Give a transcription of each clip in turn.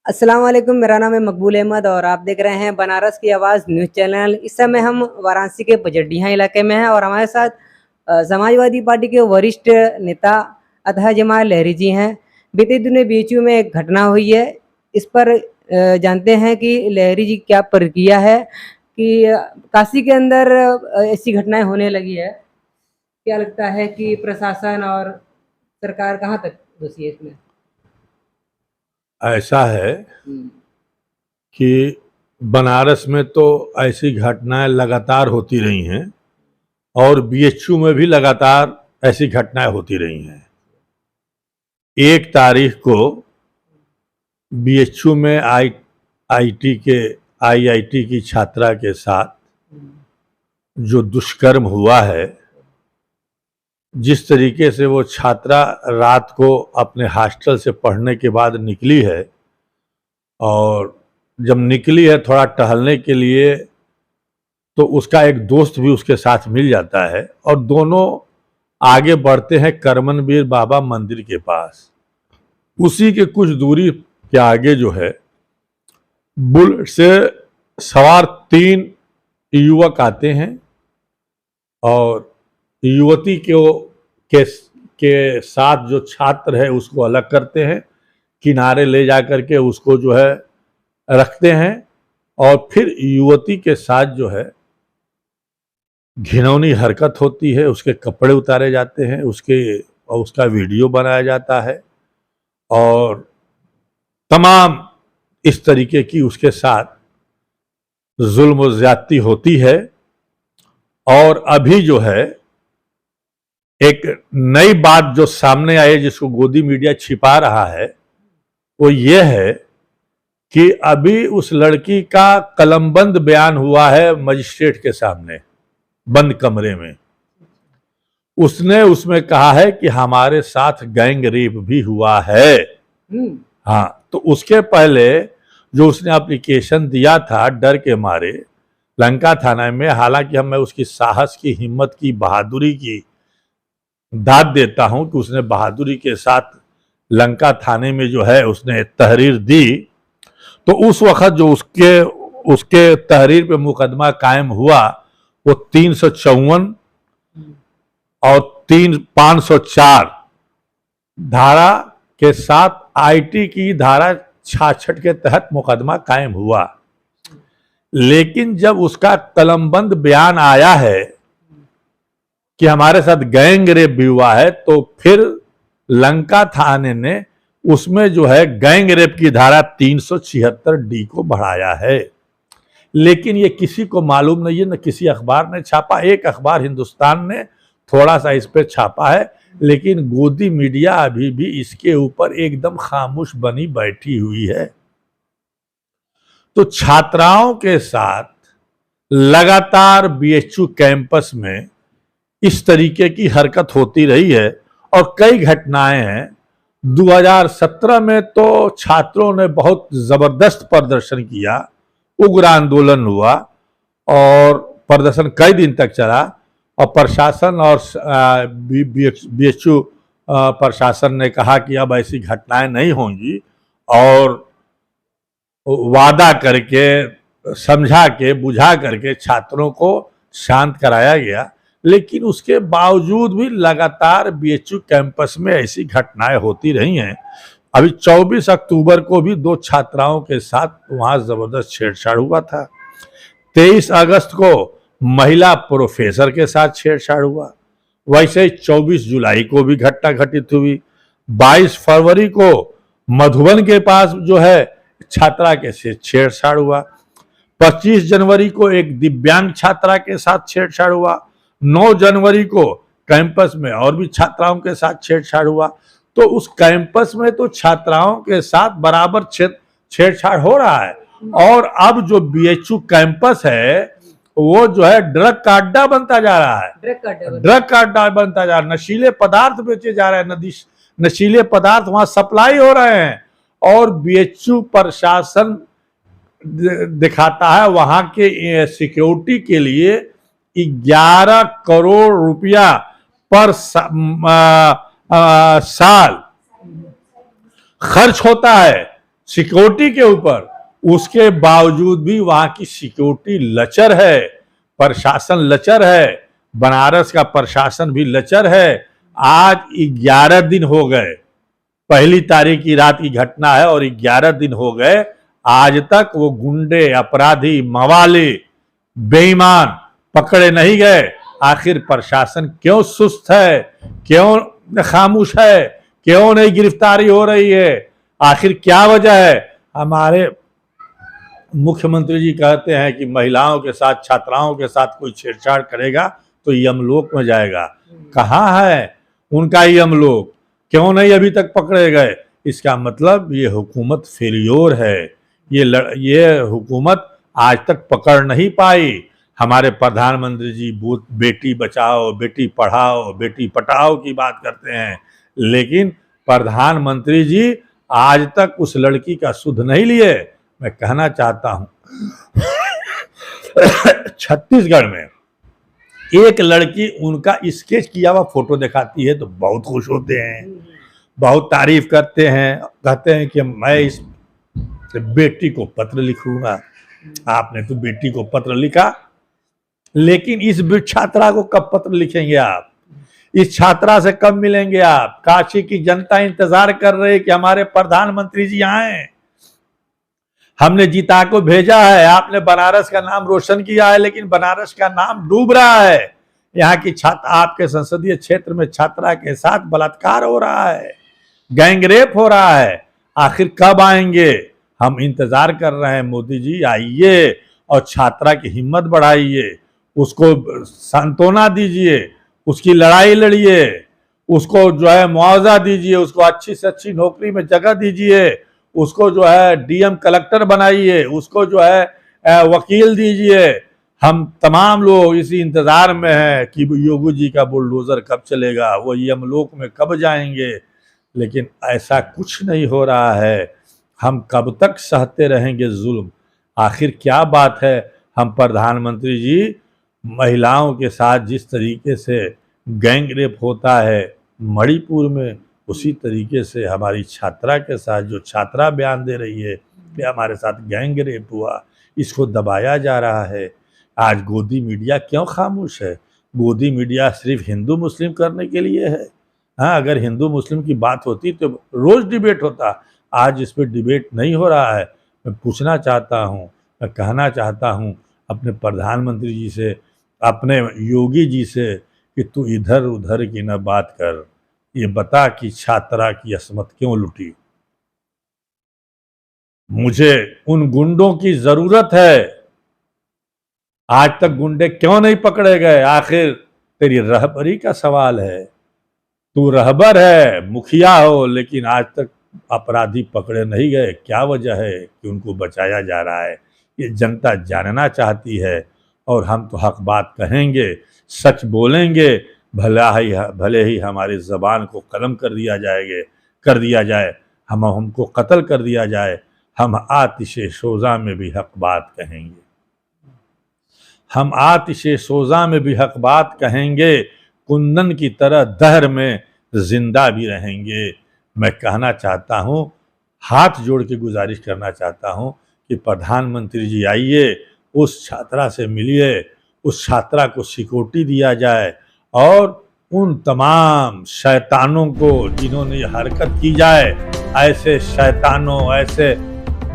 अस्सलाम वालेकुम, मेरा नाम है मकबूल अहमद और आप देख रहे हैं बनारस की आवाज़ न्यूज़ चैनल। इस समय हम वाराणसी के पजड्डियाँ इलाके में हैं और हमारे साथ समाजवादी पार्टी के वरिष्ठ नेता अतः जमाल लहरी जी हैं। बीते दिनों बीएचयू में एक घटना हुई है। इस पर जानते हैं कि लहरी जी क्या प्रक्रिया है कि काशी के अंदर ऐसी घटनाएं होने लगी है। क्या लगता है कि प्रशासन और सरकार कहाँ तक दोषी है इसमें? ऐसा है हम्म, कि बनारस में तो ऐसी घटनाएं लगातार होती रही हैं और बीएचयू में भी लगातार ऐसी घटनाएं होती रही हैं। 1 तारीख को बीएचयू में आईआईटी की छात्रा के साथ जो दुष्कर्म हुआ है, जिस तरीके से वो छात्रा रात को अपने हॉस्टल से पढ़ने के बाद निकली है और जब निकली है थोड़ा टहलने के लिए तो उसका एक दोस्त भी उसके साथ मिल जाता है और दोनों आगे बढ़ते हैं करमनवीर बाबा मंदिर के पास। उसी के कुछ दूरी के आगे जो है बुलेट से सवार 3 युवक आते हैं और युवती के साथ जो छात्र है उसको अलग करते हैं, किनारे ले जा करके उसको जो है रखते हैं और फिर युवती के साथ जो है घिनौनी हरकत होती है। उसके कपड़े उतारे जाते हैं, उसका वीडियो बनाया जाता है और तमाम इस तरीके की उसके साथ जुल्म और ज्यादती होती है। और अभी जो है एक नई बात जो सामने आई है जिसको गोदी मीडिया छिपा रहा है वो ये है कि अभी उस लड़की का कलमबंद बयान हुआ है मजिस्ट्रेट के सामने बंद कमरे में। उसने उसमें कहा है कि हमारे साथ गैंग रेप भी हुआ है। हाँ, तो उसके पहले जो उसने एप्लीकेशन दिया था डर के मारे लंका थाना में, हालांकि मैं उसकी साहस की, हिम्मत की, बहादुरी की दाद देता हूं कि उसने बहादुरी के साथ लंका थाने में जो है उसने तहरीर दी। तो उस वक्त जो उसके तहरीर पे मुकदमा कायम हुआ वो 354 और 504 धारा के साथ आईटी की धारा 66 के तहत मुकदमा कायम हुआ। लेकिन जब उसका कलमबंद बयान आया है कि हमारे साथ गैंग रेप भी हुआ है तो फिर लंका थाने ने उसमें जो है गैंग रेप की धारा 376D को बढ़ाया है। लेकिन ये किसी को मालूम नहीं है, न किसी अखबार ने छापा। एक अखबार हिंदुस्तान ने थोड़ा सा इस पे छापा है, लेकिन गोदी मीडिया अभी भी इसके ऊपर एकदम खामोश बनी बैठी हुई है। तो छात्राओं के साथ लगातार बीएचयू कैंपस में इस तरीके की हरकत होती रही है और कई घटनाएं हैं। 2017 में तो छात्रों ने बहुत जबरदस्त प्रदर्शन किया, उग्र आंदोलन हुआ और प्रदर्शन कई दिन तक चला और प्रशासन और बीएचयू प्रशासन ने कहा कि अब ऐसी घटनाएं नहीं होंगी और वादा करके, समझा के, बुझा करके छात्रों को शांत कराया गया। लेकिन उसके बावजूद भी लगातार बीएचयू कैंपस में ऐसी घटनाएं होती रही हैं। अभी 24 अक्टूबर को भी 2 छात्राओं के साथ वहां जबरदस्त छेड़छाड़ हुआ था। 23 अगस्त को महिला प्रोफेसर के साथ छेड़छाड़ हुआ। वैसे ही 24 जुलाई को भी घटना घटित हुई। 22 फरवरी को मधुबन के पास जो है छात्रा के से छेड़छाड़ हुआ। 25 जनवरी को एक दिव्यांग छात्रा के साथ छेड़छाड़ हुआ। 9 जनवरी को कैंपस में और भी छात्राओं के साथ छेड़छाड़ हुआ। तो उस कैंपस में तो छात्राओं के साथ बराबर छेड़छाड़ हो रहा है। और अब जो बीएचयू कैंपस है वो जो है ड्रग का अड्डा बनता जा रहा है। ड्रग का अड्डा बनता जा रहा है। नशीले पदार्थ बेचे जा रहे हैं, नशीले पदार्थ वहां सप्लाई हो रहे हैं और बीएचयू प्रशासन दिखाता है वहां के सिक्योरिटी के लिए 11 करोड़ रुपया पर साल खर्च होता है सिक्योरिटी के ऊपर, उसके बावजूद भी वहां की सिक्योरिटी लचर है, प्रशासन लचर है, बनारस का प्रशासन भी लचर है। आज 11 दिन हो गए, पहली तारीख की रात की घटना है और 11 दिन हो गए, आज तक वो गुंडे, अपराधी, मवाली, बेईमान पकड़े नहीं गए। आखिर प्रशासन क्यों सुस्त है, क्यों खामोश है, क्यों नहीं गिरफ्तारी हो रही है, आखिर क्या वजह है? हमारे मुख्यमंत्री जी कहते हैं कि महिलाओं के साथ, छात्राओं के साथ कोई छेड़छाड़ करेगा तो यमलोक में जाएगा। कहाँ है उनका यमलोक? क्यों नहीं अभी तक पकड़े गए? इसका मतलब ये हुकूमत फेलियोर है, ये हुकूमत आज तक पकड़ नहीं पाई। हमारे प्रधानमंत्री जी बेटी बचाओ, बेटी पढ़ाओ, बेटी पटाओ की बात करते हैं, लेकिन प्रधानमंत्री जी आज तक उस लड़की का सुध नहीं लिए। मैं कहना चाहता हूं छत्तीसगढ़ में एक लड़की उनका स्केच किया हुआ फोटो दिखाती है तो बहुत खुश होते हैं, बहुत तारीफ करते हैं, कहते हैं कि मैं इस बेटी को पत्र लिखूंगा। आपने तो बेटी को पत्र लिखा, लेकिन इस छात्रा को कब पत्र लिखेंगे आप? इस छात्रा से कब मिलेंगे आप? काशी की जनता इंतजार कर रही है कि हमारे प्रधानमंत्री जी आए। हमने जीता को भेजा है, आपने बनारस का नाम रोशन किया है, लेकिन बनारस का नाम डूब रहा है। यहाँ की छात्रा, आपके संसदीय क्षेत्र में छात्रा के साथ बलात्कार हो रहा है, गैंगरेप हो रहा है। आखिर कब आएंगे? हम इंतजार कर रहे हैं। मोदी जी आइए और छात्रा की हिम्मत बढ़ाइए, उसको सांत्वना दीजिए, उसकी लड़ाई लड़िए, उसको जो है मुआवजा दीजिए, उसको अच्छी से अच्छी नौकरी में जगह दीजिए, उसको जो है डीएम कलेक्टर बनाइए, उसको जो है वकील दीजिए। हम तमाम लोग इसी इंतजार में हैं कि योगी जी का बुलडोजर कब चलेगा, वो यमलोक में कब जाएंगे, लेकिन ऐसा कुछ नहीं हो रहा है। हम कब तक सहते रहेंगे जुल्म? आखिर क्या बात है? हम प्रधानमंत्री जी महिलाओं के साथ जिस तरीके से गैंग रेप होता है मणिपुर में, उसी तरीके से हमारी छात्रा के साथ, जो छात्रा बयान दे रही है कि हमारे साथ गैंग रेप हुआ, इसको दबाया जा रहा है। आज गोदी मीडिया क्यों खामोश है? गोदी मीडिया सिर्फ हिंदू मुस्लिम करने के लिए है। हाँ, अगर हिंदू मुस्लिम की बात होती तो रोज डिबेट होता। आज इस पर डिबेट नहीं हो रहा है। मैं पूछना चाहता हूँ, मैं कहना चाहता हूँ अपने प्रधानमंत्री जी से, अपने योगी जी से कि तू इधर उधर की न बात कर, ये बता कि छात्रा की असमत क्यों लुटी। मुझे उन गुंडों की जरूरत है। आज तक गुंडे क्यों नहीं पकड़े गए? आखिर तेरी रहबरी का सवाल है। तू रहबर है, मुखिया हो, लेकिन आज तक अपराधी पकड़े नहीं गए। क्या वजह है कि उनको बचाया जा रहा है? ये जनता जानना चाहती है और हम तो हक बात कहेंगे, सच बोलेंगे, भले ही हमारी ज़बान को कलम कर दिया जाए, हमको कत्ल कर दिया जाए, हम आतिशे सोजा में भी हक बात कहेंगे। हम आतिशे सोजा में भी हक बात कहेंगे, कुंदन की तरह दहर में जिंदा भी रहेंगे। मैं कहना चाहता हूँ, हाथ जोड़ के गुजारिश करना चाहता हूँ कि प्रधानमंत्री जी आइए, उस छात्रा से मिलिए, उस छात्रा को सिक्योरिटी दिया जाए और उन तमाम शैतानों को जिन्होंने ये हरकत की जाए, ऐसे शैतानों, ऐसे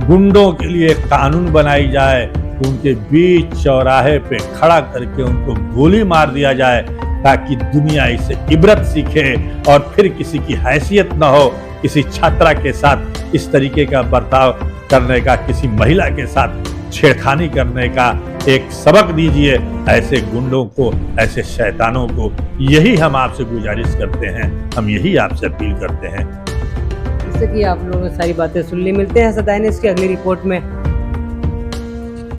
गुंडों के लिए कानून बनाई जाए, उनके बीच चौराहे पे खड़ा करके उनको गोली मार दिया जाए, ताकि दुनिया इसे इबरत सीखे और फिर किसी की हैसियत न हो किसी छात्रा के साथ इस तरीके का बर्ताव करने का, किसी महिला के साथ छेड़खानी करने का एक सबक दीजिए ऐसे गुंडों को, ऐसे शैतानों को। यही हम आपसे गुजारिश करते हैं, हम यही आपसे अपील करते हैं। जैसे कि आप लोगों ने सारी बातें सुन ली। मिलते हैं सदाई न्यूज़ की अगली रिपोर्ट में।